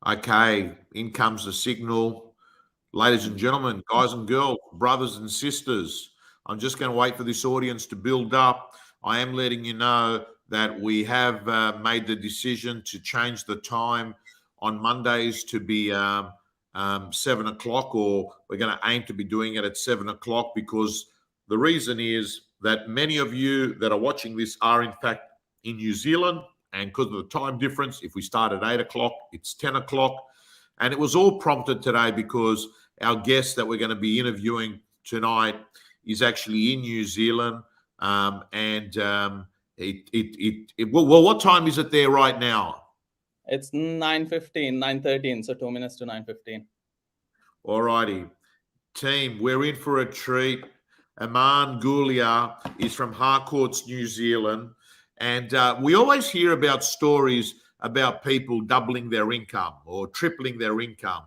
Okay, in comes the signal. Ladies and gentlemen, guys and girls, brothers and sisters, I'm just going to wait for this audience to build up. I am letting you know that we have made the decision to change the time on Mondays to be 7 o'clock, or we're going to aim to be doing it at 7 o'clock, because the reason is that many of you that are watching this are in fact in New Zealand, and because of the time difference, if we start at 8 o'clock, it's 10 o'clock. And it was all prompted today because our guest that we're going to be interviewing tonight is actually in New Zealand. Well, what time is it there right now? It's 9:15, 9:13, so 2 minutes to 9:15. All righty. Team, we're in for a treat. Aman Gulia is from Harcourts, New Zealand. And we always hear about stories about people doubling their income or tripling their income.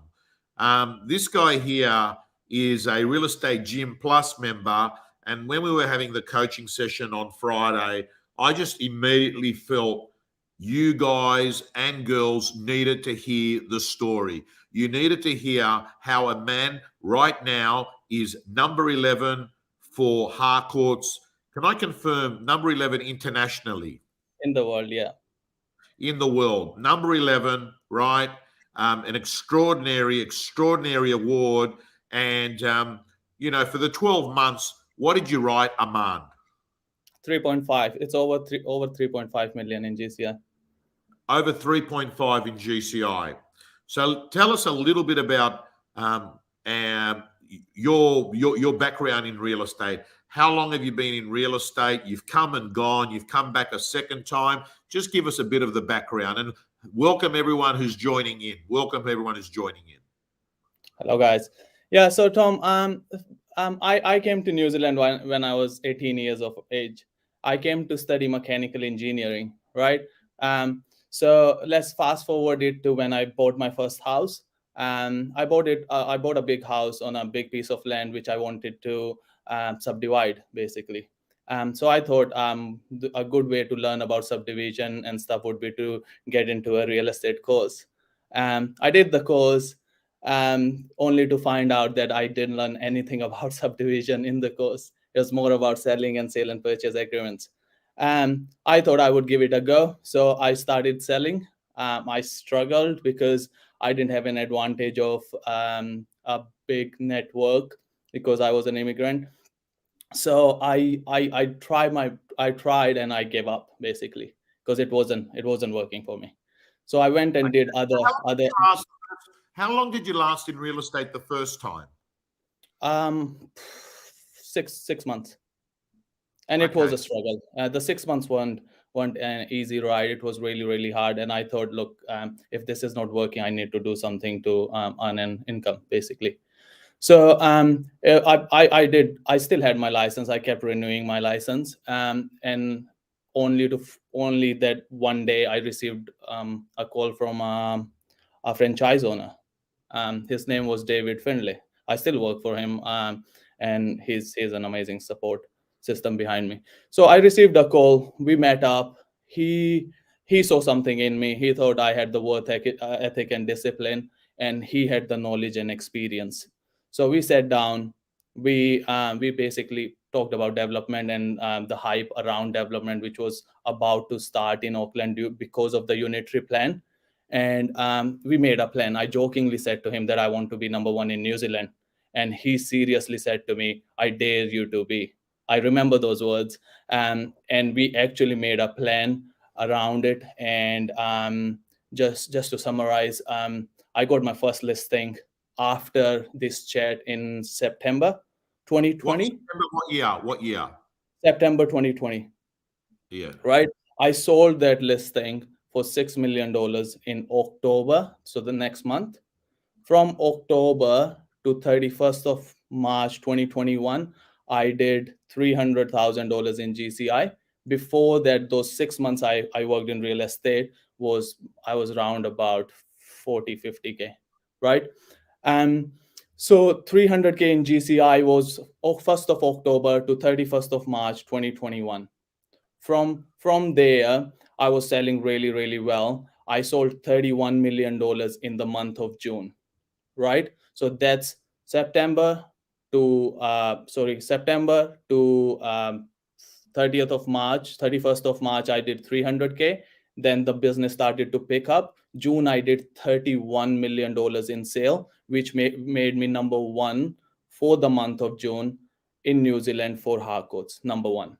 This guy here is a Real Estate Gym Plus member. And when we were having the coaching session on Friday, I just immediately felt you guys and girls needed to hear the story. You needed to hear how a man right now is number 11 for Harcourts. Can I confirm number 11 internationally? In the world, yeah. In the world, number 11, right? An extraordinary award. And, for the 12 months, what did you write, Aman? 3.5. It's over 3.5 million in GCI. Over 3.5 in GCI. So tell us a little bit about your background in real estate. How long have you been in real estate? You've come and gone. You've come back a second time. Just give us a bit of the background, and welcome everyone who's joining in. Hello, guys. Yeah. So Tom, I came to New Zealand when I was 18 years of age. I came to study mechanical engineering, right? So let's fast forward it to when I bought my first house. I bought a big house on a big piece of land which I wanted to subdivide, basically. So I thought a good way to learn about subdivision and stuff would be to get into a real estate course. I did the course, only to find out that I didn't learn anything about subdivision in the course. It was more about selling and sale and purchase agreements. I thought I would give it a go. So I started selling. I struggled because I didn't have an advantage of a big network because I was an immigrant. So I tried and I gave up, basically, because it wasn't working for me. So I went and did other. How long did you last in real estate the first time? 6 months, and it was a struggle. The 6 months weren't an easy ride. It was really hard, and I thought, look, if this is not working, I need to do something to earn an income, basically. So I still had my license. I kept renewing my license, and only that one day I received a call from a franchise owner. His name was David Findlay. I still work for him, and he's an amazing support system behind me. So I received a call. We met up. He saw something in me. He thought I had the work ethic and discipline, and he had the knowledge and experience. So we sat down. We basically talked about development and the hype around development, which was about to start in Auckland because of the unitary plan. And we made a plan. I jokingly said to him that I want to be number 1 in New Zealand. And he seriously said to me, I dare you to be. I remember those words. And we actually made a plan around it. And just to summarize, I got my first listing after this chat in September 2020. What year? September 2020. Yeah. Right. I sold that listing for $6 million in October, so the next month. From October to 31st of March 2021, I did $300,000 in GCI. Before that, those 6 months I worked in real estate, I was around about 40-50K, right? So 300K in GCI was 1st of October to 31st of March 2021. From there, I was selling really well. I sold $31 million in the month of June, right? So that's September to September to 30th of March, 31st of March, I did 300K. Then the business started to pick up. June, I did $31 million in sale, which made me number one for the month of June in New Zealand for hard coats, number one,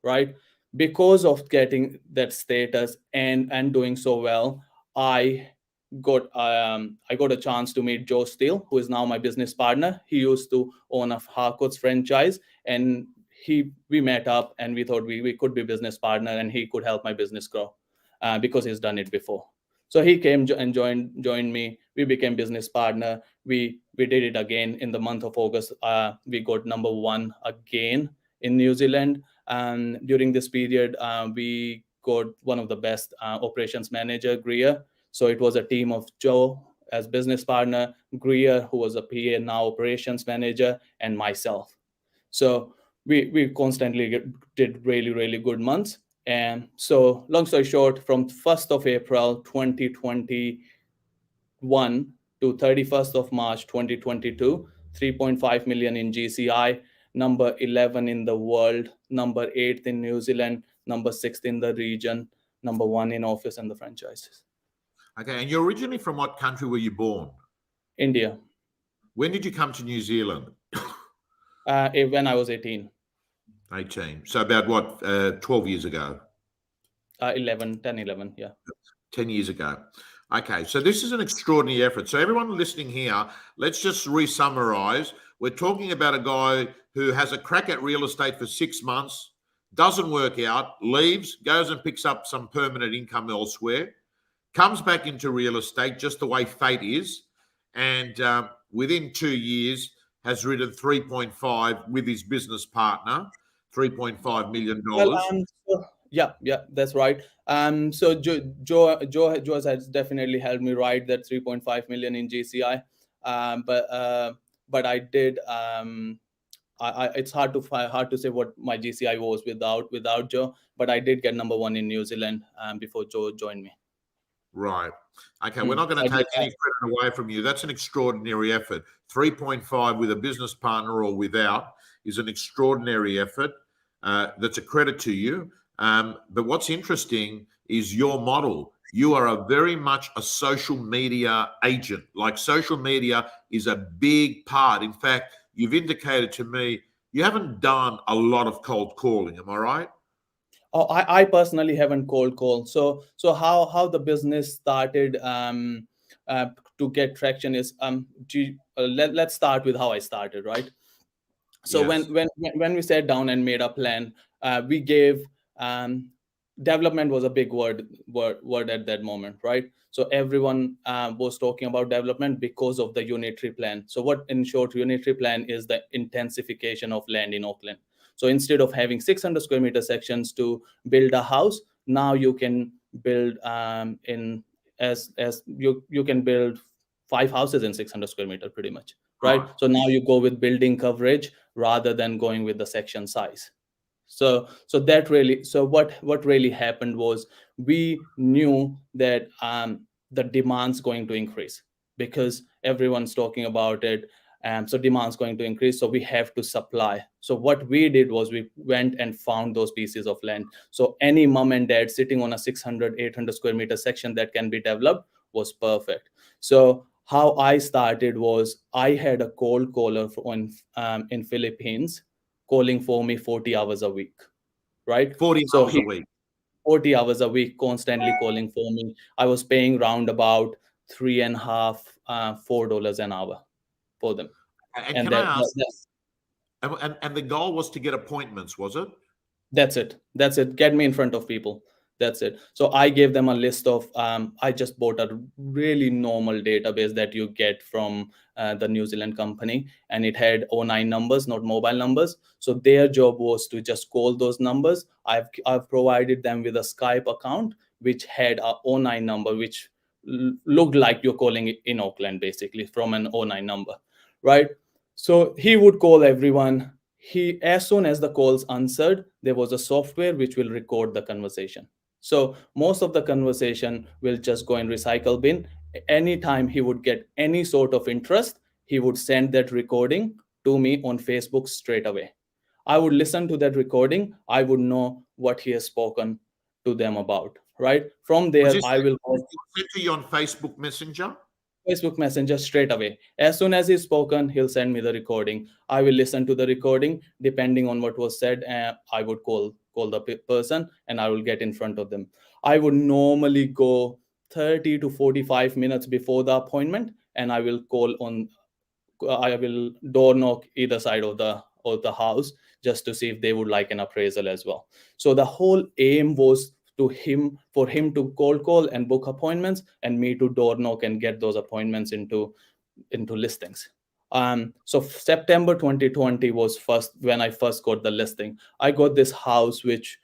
right? Because of getting that status and doing so well, I I got a chance to meet Joe Steele, who is now my business partner. He used to own a Harcourt's franchise, and we met up and we thought we could be business partner, and he could help my business grow because he's done it before. So he came and joined me. We became business partner. We did it again in the month of August. We got number one again in New Zealand, and during this period, we got one of the best operations manager, Greer. So it was a team of Joe as business partner, Greer, who was a PA, now operations manager, and myself. So we constantly did really good months. And so long story short, from 1st of April 2021 to 31st of March 2022, 3.5 million in GCI, number 11 in the world, number 8 in New Zealand, number 6 in the region, number 1 in office and the franchises. Okay, and you're originally from what country were you born? India. When did you come to New Zealand? When I was 18. 18. So about what, 12 years ago? 11, yeah. 10 years ago. Okay, so this is an extraordinary effort. So everyone listening here, let's just re-summarize. We're talking about a guy who has a crack at real estate for 6 months, doesn't work out, leaves, goes and picks up some permanent income elsewhere, comes back into real estate just the way fate is, and within 2 years has written 3.5 with his business partner, $3.5 million. Well, yeah, that's right. So Joe has definitely helped me write that 3.5 million in GCI. But I did. It's hard to say what my GCI was without Joe. But I did get number one in New Zealand before Joe joined me. Right. Okay, we're not going to take any credit away from you. That's an extraordinary effort. 3.5 with a business partner or without is an extraordinary effort. That's a credit to you. But what's interesting is your model. You are a very much a social media agent. Like social media is a big part. In fact, you've indicated to me you haven't done a lot of cold calling. Am I right? Oh, I personally haven't cold called. So how the business started to get traction is let's start with how I started, right? So Yes. when we sat down and made a plan, we gave development was a big word at that moment, right? So everyone was talking about development because of the unitary plan. So what in short, unitary plan is the intensification of land in Auckland. So instead of having 600 square meter sections to build a house, now you can build in as you can build 5 houses in 600 square meter pretty much, right? So now you go with building coverage rather than going with the section size. So what really happened was we knew that the demand's going to increase because everyone's talking about it. So demand's going to increase, so we have to supply. So what we did was we went and found those pieces of land. So any mom and dad sitting on a 600-800 square meter section that can be developed was perfect. So how I started was I had a cold caller in Philippines calling for me 40 hours a week, right? 40 hours a week. 40 hours a week, constantly calling for me. I was paying round about $3.5, $4 an hour for them. And can I ask, and the goal was to get appointments, was it? That's it. Get me in front of people. That's it. So I gave them a list of, I just bought a really normal database that you get from the New Zealand company, and it had 09 numbers, not mobile numbers. So their job was to just call those numbers. I've provided them with a Skype account, which had a 09 number, which looked like you're calling it in Auckland, basically from an 09 number, right? So he would call everyone. As soon as the calls answered, there was a software which will record the conversation. So most of the conversation will just go in recycle bin. Anytime he would get any sort of interest, he would send that recording to me on Facebook straight away. I would listen to that recording. I would know what he has spoken to them about, right? From Was there, this I will call sent to you on Facebook Messenger? Facebook Messenger straight away. As soon as he's spoken, he'll send me the recording. I will listen to the recording. Depending on what was said, I would call the person and I will get in front of them. I would normally go 30 to 45 minutes before the appointment, and I will door knock either side of the house just to see if they would like an appraisal as well. So the whole aim was for him to cold call and book appointments, and me to door knock and get those appointments into listings. So September 2020 was first when I first got the listing. I got this house which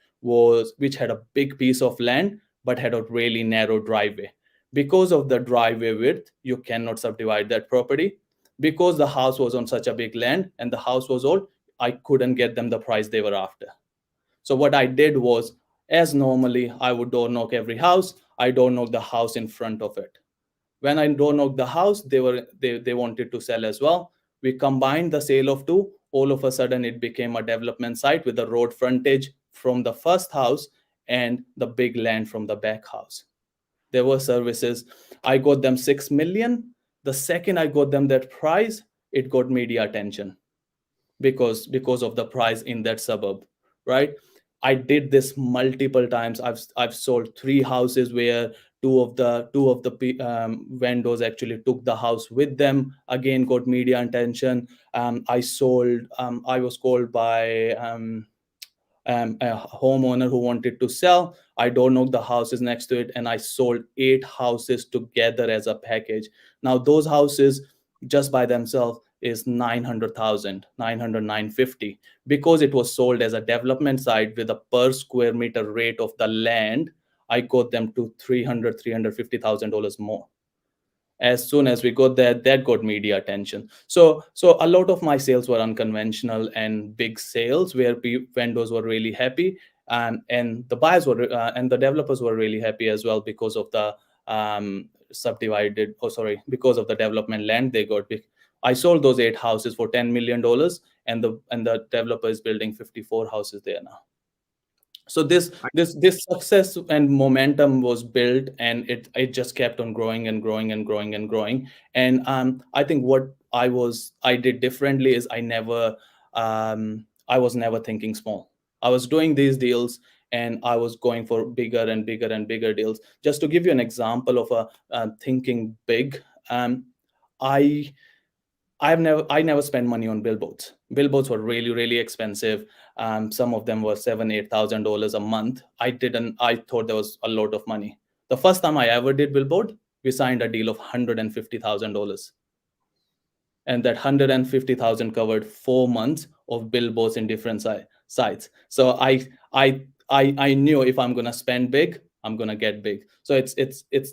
had a big piece of land but had a really narrow driveway. Because of the driveway width, you cannot subdivide that property. Because the house was on such a big land and the house was old, I couldn't get them the price they were after. So what I did was, as normally, I would door knock every house. I door knock the house in front of it. When I door knocked the house, they wanted to sell as well. We combined the sale of two. All of a sudden, it became a development site with the road frontage from the first house and the big land from the back house. There were services. I got them 6 million. The second I got them that price, it got media attention because of the price in that suburb, right? I did this multiple times. I've sold 3 houses where two of the vendors actually took the house with them. Again, got media attention. I was called by a homeowner who wanted to sell. I door knocked the houses next to it, and I sold 8 houses together as a package. Now those houses just by themselves is 900,000, 950, because it was sold as a development site with a per square meter rate of the land. I got them to 350,000 dollars more. As soon as we got there, that got media attention. So a lot of my sales were unconventional and big sales where vendors were really happy, and the buyers were and the developers were really happy as well because of the because of the development land they got. I sold those 8 houses for $10 million, and the developer is building 54 houses there now. So this success and momentum was built, and it just kept on growing and growing and growing and growing. And I think what I did differently is I was never thinking small. I was doing these deals, and I was going for bigger and bigger and bigger deals. Just to give you an example of a thinking big, I I never spent money on billboards. Billboards were really, really expensive. Some of them were $7,000-8,000 a month. I thought there was a lot of money. The first time I ever did billboard, we signed a deal of $150,000, and that 150,000 covered 4 months of billboards in different sites. So I knew if I'm gonna spend big, I'm gonna get big. So it's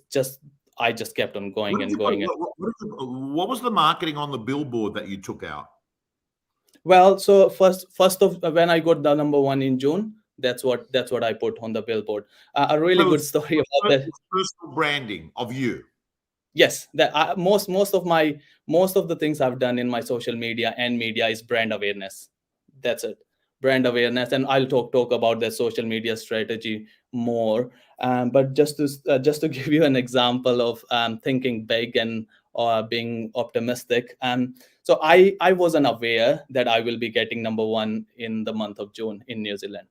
just I just kept on going and going. What was the marketing on the billboard that you took out? Well, so first of when I got the number one in June, that's what I put on the billboard. A really good story about that. Personal branding of you. Yes, that most of the things I've done in my social media and media is brand awareness. That's it, brand awareness, and I'll talk about the social media strategy more. But just to give you an example of thinking big and being optimistic. So I wasn't aware that I will be getting number one in the month of June in New Zealand.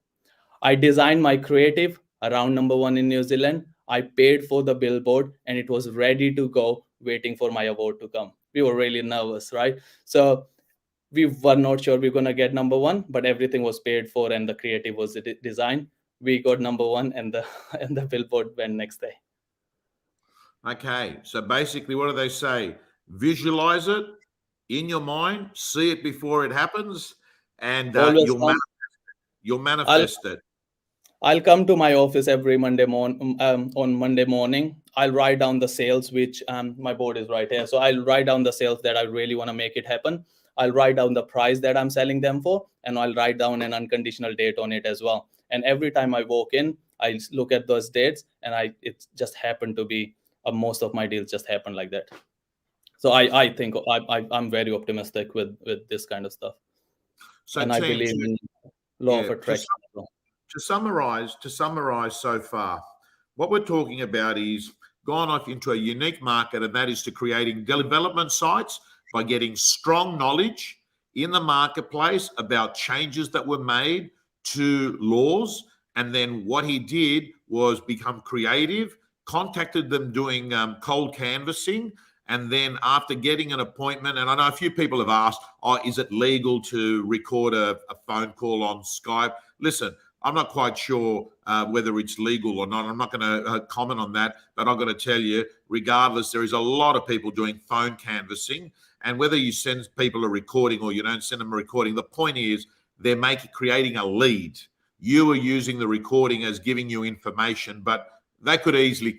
I designed my creative around number one in New Zealand. I paid for the billboard, and it was ready to go, waiting for my award to come. We were really nervous, right? So we were not sure we were going to get number one, but everything was paid for and the creative was designed. We got number one, and the and the billboard went next day. Okay, so basically, what do they say? Visualize it in your mind, see it before it happens, and Always you'll I'll manifest it. I'll come to my office every Monday on Monday morning. I'll write down the sales, which my board is right here. So I'll write down the sales that I really want to make it happen. I'll write down the price that I'm selling them for, and I'll write down an unconditional date on it as well. And every time I walk in, I look at those dates, and it just happened to be most of my deals just happened like that. So I think I'm very optimistic with this kind of stuff, So, and I team, believe in law of yeah, attraction. to summarize so far, what we're talking about is gone off into a unique market, and that is to creating development sites by getting strong knowledge in the marketplace about changes that were made to laws. And then what he did was become creative, contacted them doing cold canvassing. And then after getting an appointment, and I know a few people have asked, oh, is it legal to record a phone call on Skype? Listen, I'm not quite sure whether it's legal or not. I'm not going to comment on that, but I'm going to tell you, regardless, there is a lot of people doing phone canvassing, and whether you send people a recording or you don't send them a recording, the point is they're creating a lead. You are using the recording as giving you information, but they could easily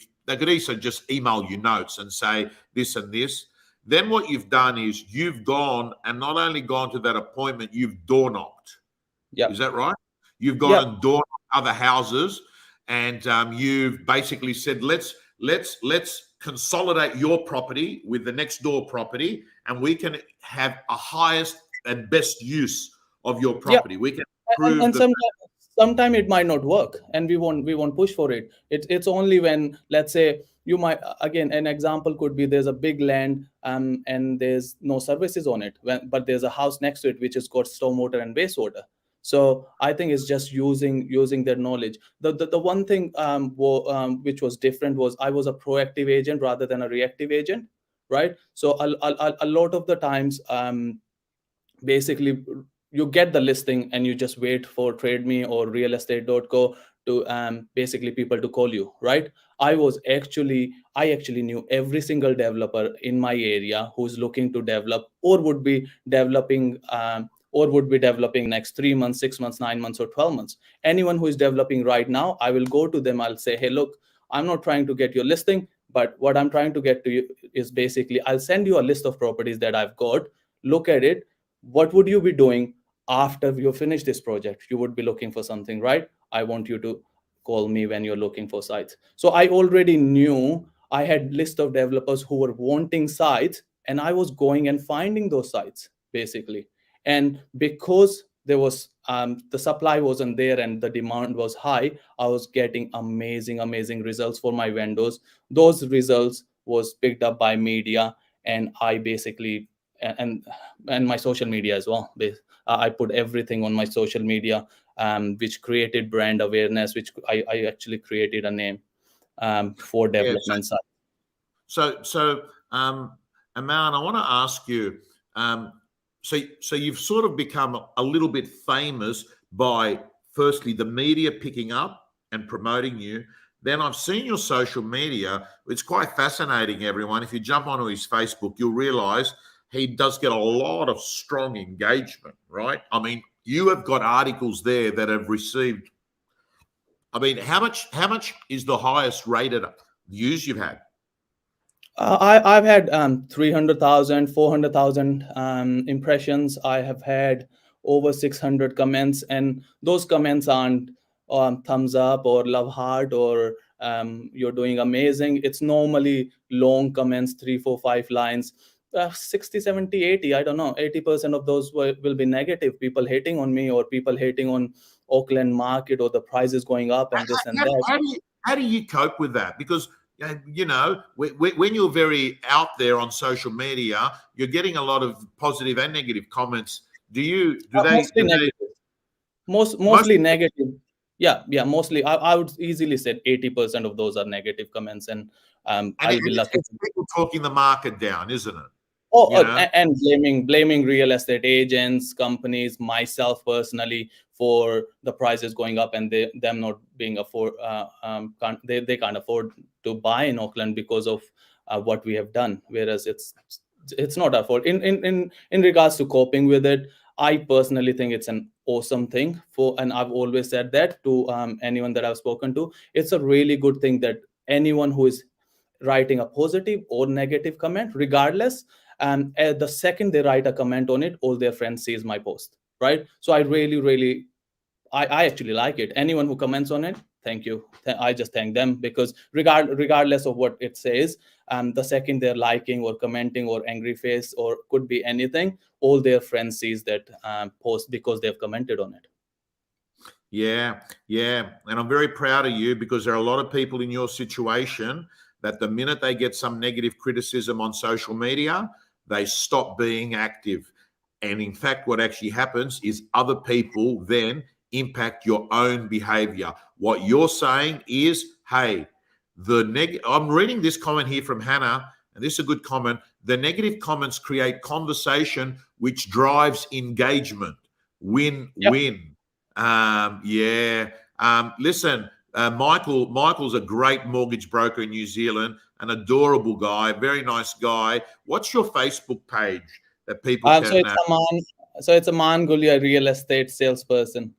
just email you notes and say this and this. Then what you've done is you've gone and not only gone to that appointment, you've door knocked. Yeah. Is that right? You've gone and door knocked other houses, and you've basically said, let's consolidate your property with the next door property, and we can have a highest and best use of your property. We can prove and sometimes it might not work, and we won't push for it. It's only when, let's say, you might, again, an example could be there's a big land and there's no services on it, but there's a house next to it which has got stormwater and wastewater. So I think it's just using their knowledge. The one thing which was different was I was a proactive agent rather than a reactive agent, right? So a lot of the times, basically, you get the listing and you just wait for TradeMe or realestate.co to basically people to call you, right? I actually knew every single developer in my area who's looking to develop or would be developing next 3 months, 6 months, 9 months, or 12 months. Anyone who is developing right now, I will go to them. I'll say, hey, look, I'm not trying to get your listing, but what I'm trying to get to you is basically I'll send you a list of properties that I've got. Look at it. What would you be doing after you finish this project? You would be looking for something, right? I want you to call me when you're looking for sites. So I already knew I had list of developers who were wanting sites, and I was going and finding those sites basically. And because there was the supply wasn't there and the demand was high, I was getting amazing results for my vendors. Those results was picked up by media, and I basically and my social media as well. I put everything on my social media, which created brand awareness, which I actually created a name for development side. So, Aman, I want to ask you. So you've sort of become a little bit famous by, firstly, the media picking up and promoting you. Then I've seen your social media. It's quite fascinating, everyone. If you jump onto his Facebook, you'll realize he does get a lot of strong engagement, right? I mean, you have got articles there that have received, I mean, how much is the highest rated views you've had? I've had 300,000, 400,000 impressions. I have had over 600 comments, and those comments aren't thumbs up or love heart or you're doing amazing. It's normally long comments, 3, 4, 5 lines. 60, 70, 80, I don't know, 80% of those will be negative. People hating on me, or people hating on Auckland market, or the prices going up and this and that. How do you cope with that? Because you know, when you're very out there on social media, you're getting a lot of positive and negative comments. Mostly negative. Mostly negative. Yeah, mostly. I would easily say 80% of those are negative comments, and I'll be lucky. It's people talking the market down, isn't it? And blaming real estate agents, companies, myself personally, for the prices going up and them not being they can't afford to buy in Auckland because of what we have done. Whereas it's not our fault. In regards to coping with it, I personally think it's an awesome thing and I've always said that to anyone that I've spoken to. It's a really good thing that anyone who is writing a positive or negative comment, regardless, and the second they write a comment on it, all their friends sees my post, right? So I really I actually like it. Anyone who comments on it, thank you. I just thank them, because regardless of what it says, the second they're liking or commenting or angry face or could be anything, all their friends sees that post because they've commented on it. Yeah, yeah. And I'm very proud of you, because there are a lot of people in your situation that the minute they get some negative criticism on social media, they stop being active. And in fact, what actually happens is other people then impact your own behavior. What you're saying is, hey, I'm reading this comment here from Hannah, and this is a good comment. The negative comments create conversation, which drives engagement. Win, Yep. win. Yeah. Listen, Michael's a great mortgage broker in New Zealand, an adorable guy, very nice guy. What's your Facebook page that people So can? it's Aman Gulia, real estate salesperson.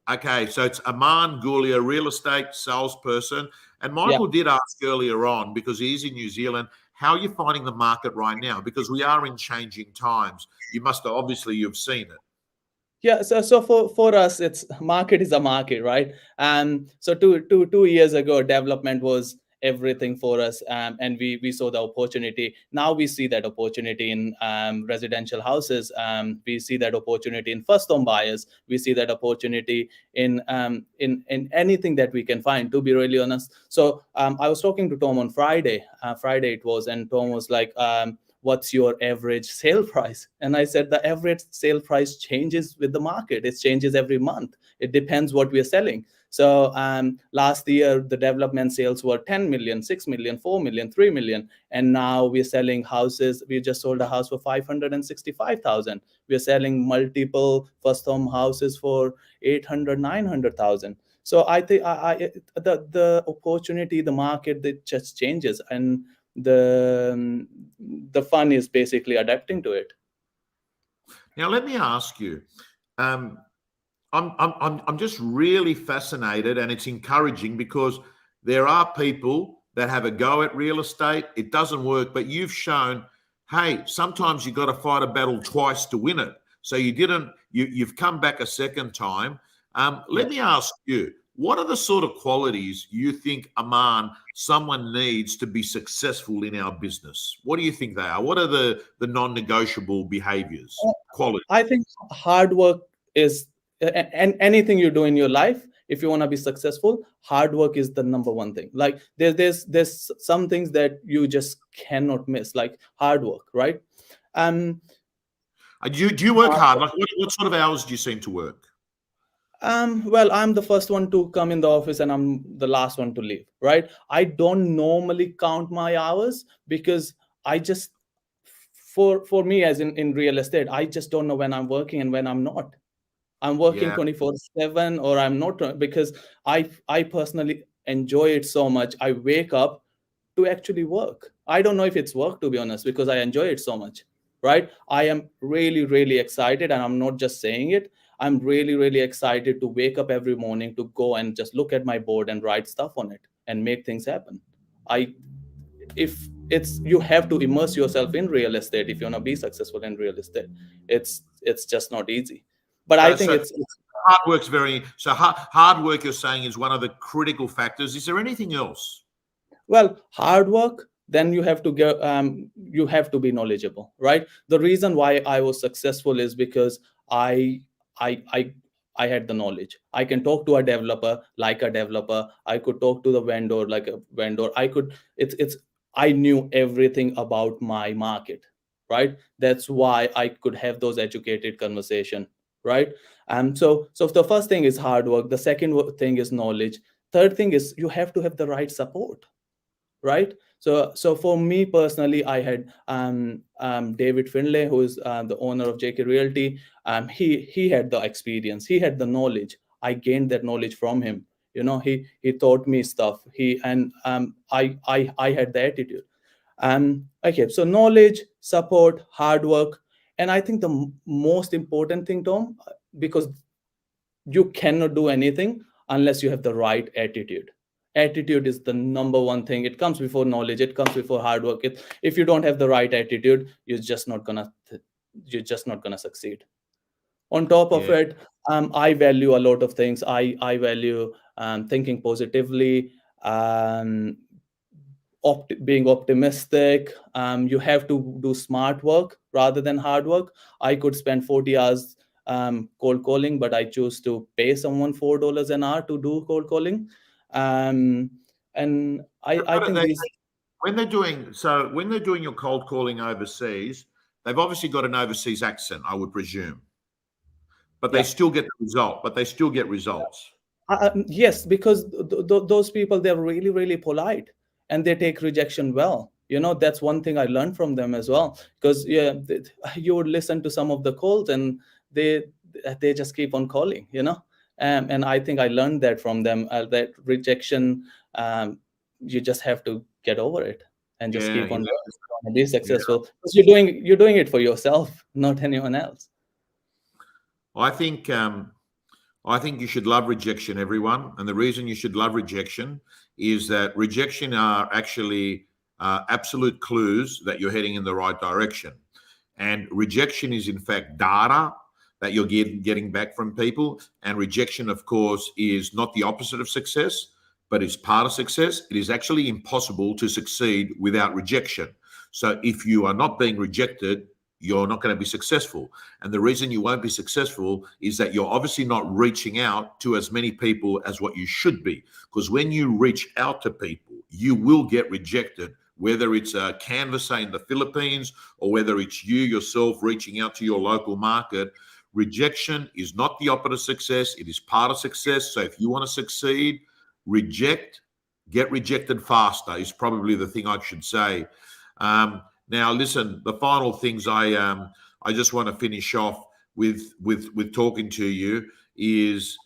Okay, so it's Aman Gulia, real estate salesperson. And Yeah. Michael did ask earlier on, because he's in New Zealand, how are you finding the market right now? Because we are in changing times. You must have, obviously, you've seen it. Yeah, so for us, it's market is a market, right? So two years ago, development was everything for us, and we saw the opportunity. Now we see that opportunity in residential houses. We see that opportunity in first home buyers. We see that opportunity in anything that we can find. To be really honest, so I was talking to Tom on Friday. Friday it was, and Tom was like, what's your average sale price? And I said, the average sale price changes with the market. It changes every month. It depends what we're selling. So last year, the development sales were 10 million, 6 million, 4 million, 3 million. And now we're selling houses. We just sold a house for 565,000. We're selling multiple first home houses for 800, 900,000. So I think the opportunity, the market, that just changes. And the fun is basically adapting to it. Now, let me ask you. I'm just really fascinated, and it's encouraging, because there are people that have a go at real estate. It doesn't work, but you've shown, hey, sometimes you've got to fight a battle twice to win it. So you've come back a second time. Let me ask you, what are the sort of qualities you think, Aman, someone needs to be successful in our business? What do you think they are? What are the non-negotiable behaviors, qualities? I think hard work is, and anything you do in your life, if you want to be successful, hard work is the number one thing. Like there's some things that you just cannot miss, like hard work, right? Do you work hard? Like what sort of hours do you seem to work? Well, I'm the first one to come in the office and I'm the last one to leave, right? I don't normally count my hours, because I just, for me, as in real estate, I just don't know when I'm working and when I'm not. I'm working Yeah. 24/7 or I'm not, because I personally enjoy it so much. I wake up to actually work. I don't know if it's work, to be honest, because I enjoy it so much, right? I am really, really excited, and I'm not just saying it. I'm really, really excited to wake up every morning, to go and just look at my board and write stuff on it and make things happen. I if it's You have to immerse yourself in real estate if you want to be successful in real estate. It's just not easy, but I think So it's hard work's hard work, you're saying, is one of the critical factors. Is there anything else? well, hard work. Then you have to get you have to be knowledgeable, right? The reason why I was successful is because i i i I had the knowledge. I can talk to a developer like a developer. I could talk to the vendor like a vendor. It's I knew everything about my market, right? That's why I could have those educated conversation, right? So the first thing is hard work. The second thing is knowledge. Third thing is you have to have the right support, right? So for me personally, I had David Finlay, who is the owner of JK Realty. He had the experience, he had the knowledge. I gained that knowledge from him. He taught me stuff. I had the attitude. Okay, so knowledge, support, hard work, and I think the most important thing, Tom, because you cannot do anything unless you have the right attitude. Attitude is the number one thing. It comes before knowledge, it comes before hard work. If you don't have the right attitude, you're just not gonna succeed. On top of Yeah. it, I value a lot of things. I value thinking positively, um, being optimistic. You have to do smart work rather than hard work. I could spend 40 hours cold calling, but I choose to pay someone $4 an hour to do cold calling. um, and I What are think they, these. when they're doing your cold calling overseas, they've obviously got an overseas accent, I would presume, but they Yeah. still get the result. But they still get results. Yes, because those people, they're really really polite, and they take rejection well. That's one thing I learned from them as well. Because yeah, you would listen to some of the calls, and they they just keep on calling. And I think I learned that from them, that rejection, you just have to get over it and just Yeah, keep on yeah, going, and be yeah. successful, because you're doing it for yourself, not anyone else. I think I think you should love rejection, everyone. And the reason you should love rejection is that rejection are actually absolute clues that you're heading in the right direction. And rejection is, in fact, data that you're getting back from people. And rejection, of course, is not the opposite of success, but it's part of success. It is actually impossible to succeed without rejection. So if you are not being rejected, you're not going to be successful. And the reason you won't be successful is that you're obviously not reaching out to as many people as what you should be. Because when you reach out to people, you will get rejected, whether it's a canvasser in the Philippines or whether it's you yourself reaching out to your local market. Rejection is not the opposite of success. It is part of success. So if you want to succeed, get rejected faster is probably the thing I should say. Now, listen, the final things I just want to finish off with talking to you is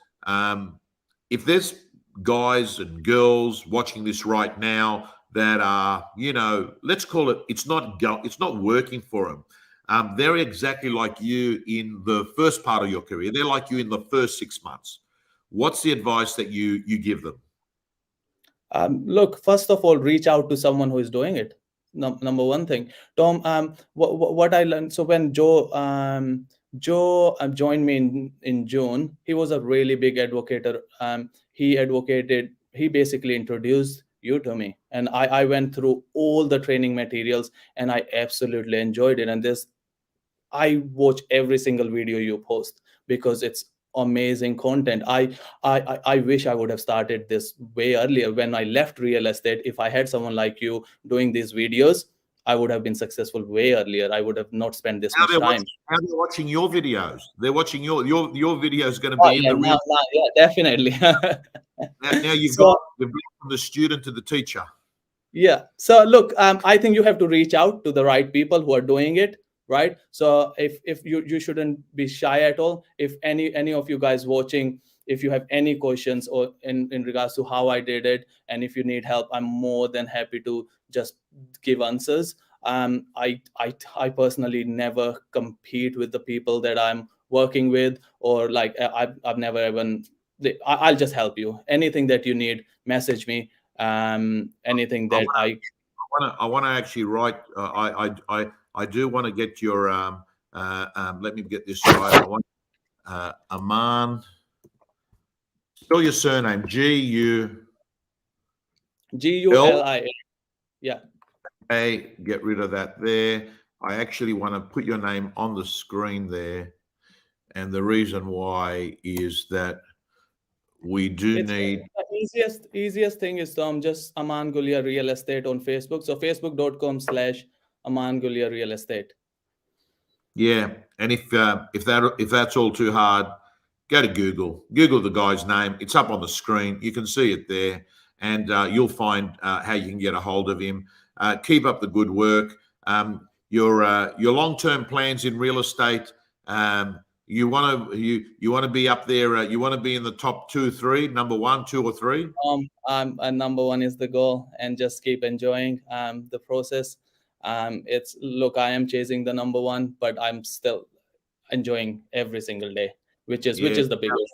if there's guys and girls watching this right now that are, let's call it, it's not working for them. They're exactly like you in the first part of your career. They're like you in the first 6 months. What's the advice that you give them? Look, first of all, reach out to someone who is doing it. Number one thing, Tom. What I learned. So when Joe joined me in June, he was a really big advocate. He basically introduced you to me, and I went through all the training materials, and I absolutely enjoyed it. And this, I watch every single video you post because it's amazing content. I wish I would have started this way earlier when I left real estate. If I had someone like you doing these videos, I would have been successful way earlier. I would have not spent this Now much time. they're watching your videos. They're watching your video is going to Oh be in yeah, the real. yeah, definitely. Now you've So gone from the student to the teacher. yeah. So look, I think you have to reach out to the right people who are doing it, right? So if you shouldn't be shy at all. If any of you guys watching, if you have any questions or in regards to how I did it, and if you need help, I'm more than happy to just give answers. I personally never compete with the people that I'm working with, or like I've never even. I'll just help you. Anything that you need, message me. Anything I that I. I want to actually write. I do want to get your. Let me get this right. I want Aman. Spell your surname. Guli. GULIA. Yeah. Get rid of that there. I actually want to put your name on the screen there, and the reason why is that we do It's need. the easiest thing is just Aman Gulia Real Estate on Facebook. So facebook.com/Aman Gulia Real Estate. Yeah, and if that's all too hard, go to Google. Google the guy's name. It's up on the screen. You can see it there, and you'll find how you can get a hold of him. Keep up the good work. Your long-term plans in real estate. You want to be up there. You want to be in the top 2, 3, number 1, 2, or 3. Number one is the goal, and just keep enjoying the process. It's look, I am chasing the number one, but I'm still enjoying every single day, which is Yeah, the biggest.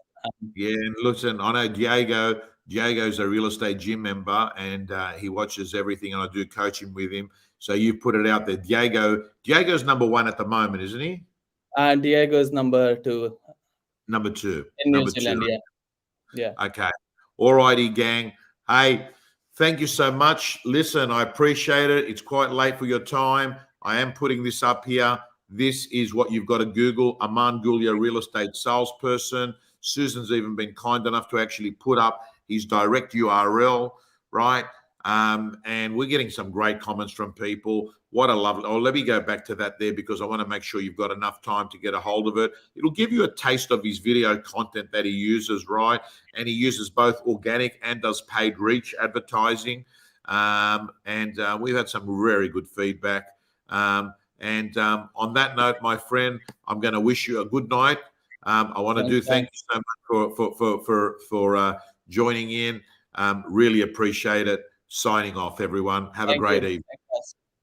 yeah. And listen, I know Diego. Diego's a real estate gym member, and he watches everything, and I do coaching with him. So you put it out there, Diego. Diego's number 1 at the moment, isn't he? And Diego is number 2 Number 2. in New Number 2. Zealand. Yeah. Okay. All righty, gang. Hey, thank you so much. Listen, I appreciate it. It's quite late for your time. I am putting this up here. This is what you've got to Google: Aman Gulia, real estate salesperson. Susan's even been kind enough to actually put up his direct URL, right? And we're getting some great comments from people. What a lovely, oh, let me go back to that there because I want to make sure you've got enough time to get a hold of it. It'll give you a taste of his video content that he uses, right? And he uses both organic and does paid reach advertising. We've had some very good feedback. On that note, my friend, I'm going to wish you a good night. I want to thank you so much for joining in. Really appreciate it. Signing off, everyone. Have a great evening.